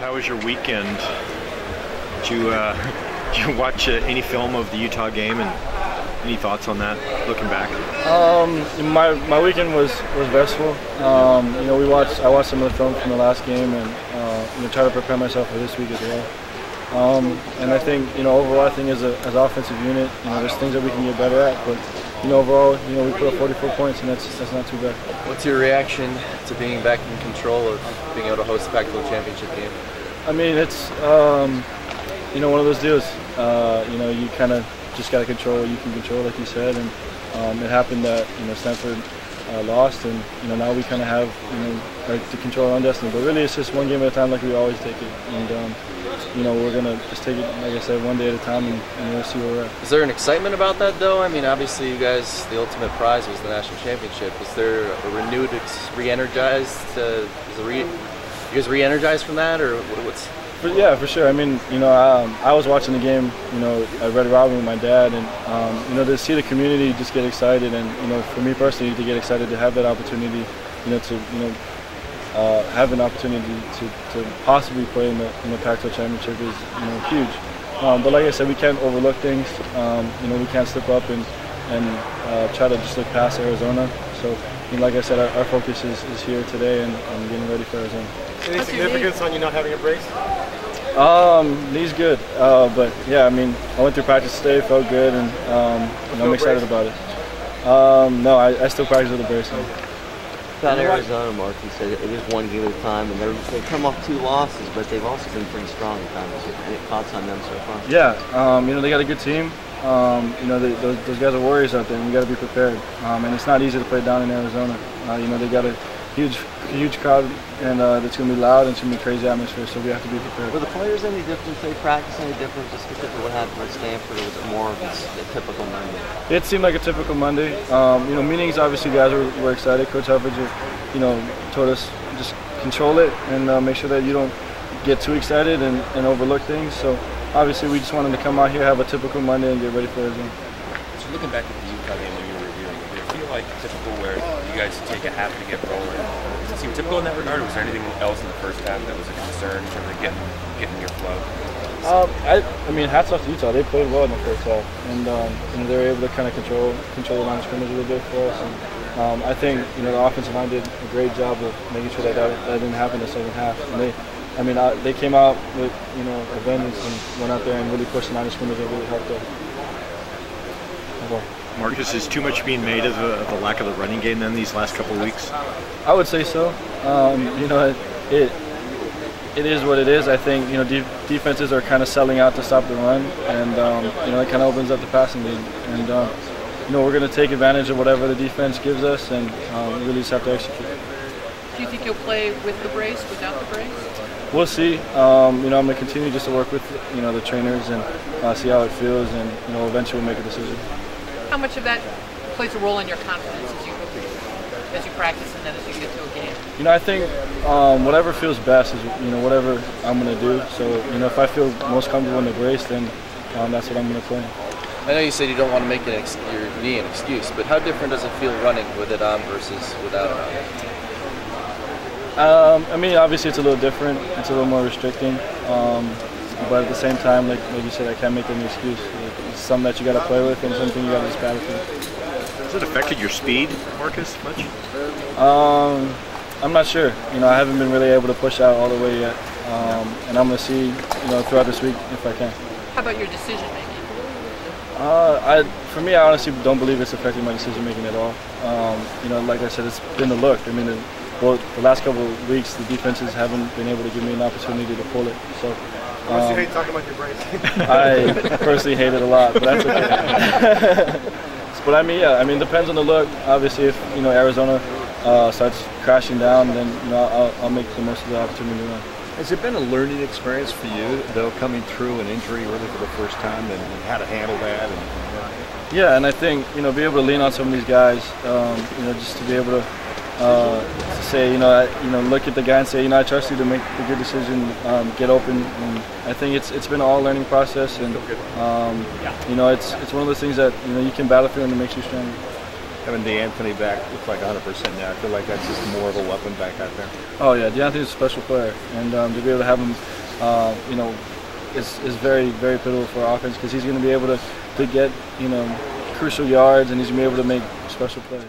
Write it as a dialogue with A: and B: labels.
A: how was your weekend? Did you watch any film of the Utah game, and any thoughts on that, looking back?
B: My weekend was restful. I watched some of the film from the last game, and try to prepare myself for this week as well. And I think overall, I think as an offensive unit, there's things that we can get better at, but overall, we put up 44 points, and that's not too bad.
C: What's your reaction to being back in control of being able to host the Pac-12 championship game?
B: I mean, it's one of those deals. You kind of just got to control what you can control, like you said, and it happened that Stanford lost, and now we kind of have to control our own destiny. But really, it's just one game at a time, like we always take it, and we're gonna just take it, like I said, one day at a time, and we'll see where we're at.
C: Is there an excitement about that, though? I mean, obviously, you guys, the ultimate prize was the national championship. Is there a renewed, re-energized? You guys re-energized from that, or what's?
B: Yeah, for sure. I mean, I was watching the game, at Red Robin with my dad, and to see the community just get excited, and for me personally to get excited to have that opportunity, to have an opportunity to possibly play in the Pac-12 championship is huge. But like I said, we can't overlook things. We can't slip up and try to just look past Arizona. So, like I said, our focus is here today and getting ready for Arizona.
D: Any significance on you not having a brace?
B: Knee's good, but yeah, I mean, I went through practice today, felt good, and I'm excited about it. No, I still practice with a brace on.
E: About Arizona, Mark, you said it is one game at a time, and they've come off 2 losses, but they've also been pretty strong at times. Any thoughts on them so far?
B: Yeah, they got a good team. Those guys are warriors out there, and we got to be prepared. And it's not easy to play down in Arizona. They got a huge crowd, and it's going to be loud, and it's going to be a crazy atmosphere, so we have to be prepared.
E: Were the players any different? They practice any different just because of what happened at Stanford, or was it more of a typical Monday?
B: It seemed like a typical Monday. Meetings, obviously, guys were excited. Coach Hubbard, told us just control it and make sure that you don't get too excited and overlook things. So obviously, we just wanted to come out here, have a typical Monday, and get ready for Arizona.
F: So looking back at the Utah game when you were reviewing, did it feel like typical where you guys take a half to get rolling? Does it seem typical in that regard, or was there anything else in the first half that was a concern in terms of getting your flow?
B: I mean, hats off to Utah. They played well in the first half, and they were able to kind of control the line of scrimmage a little bit for us. And I think the offensive line did a great job of making sure that didn't happen in the second half. And they came out with a vengeance and went out there and really pushed the line of scrimmage and really helped us.
A: Marcus, is too much being made of the lack of the running game then these last couple of weeks?
B: I would say so. It is what it is. I think defenses are kind of selling out to stop the run, and it kind of opens up the passing game. And we're going to take advantage of whatever the defense gives us, and we really just have to execute.
G: Do you think you'll play with the brace, without the brace?
B: We'll see. I'm going to continue just to work with the trainers and see how it feels, and eventually we'll make a decision.
G: How much of that plays a role in your confidence as you practice and then as you get to a game?
B: I think whatever feels best is whatever I'm going to do. So if I feel most comfortable in the brace, then that's what I'm going to play.
C: I know you said you don't want to make your knee an excuse, but how different does it feel running with it on versus without it on?
B: I mean, obviously it's a little different. It's a little more restricting. But at the same time, like you said, I can't make any excuse. It's something that you got to play with and something you got to just battle through.
A: Has it affected your speed, Marcus, much?
B: I'm not sure. I haven't been really able to push out all the way yet. And I'm going to see, throughout this week if I can.
G: How about your decision making?
B: For me, I honestly don't believe it's affecting my decision making at all. Like I said, it's been the look. I mean, the last couple of weeks, the defenses haven't been able to give me an opportunity to pull it. So.
D: You hate talking about your brace.
B: I personally hate it a lot, but that's okay. But I mean, it depends on the look. Obviously, if Arizona starts crashing down, then I'll make the most of the opportunity to run.
H: Has it been a learning experience for you, though, coming through an injury really for the first time, and how to handle that?
B: Yeah, and I think be able to lean on some of these guys, just to be able to say, look at the guy and say, I trust you to make the good decision, get open. And I think it's been an all learning process, and it's one of those things that you can battle through and it makes you stronger.
H: Having DeAnthony back looks like 100% now. I feel like that's just more of a weapon back out there.
B: Oh yeah, DeAnthony's a special player, and to be able to have him you know, is very, very pivotal for our offense because he's going to be able to get, you know, crucial yards and he's going to be able to make special plays.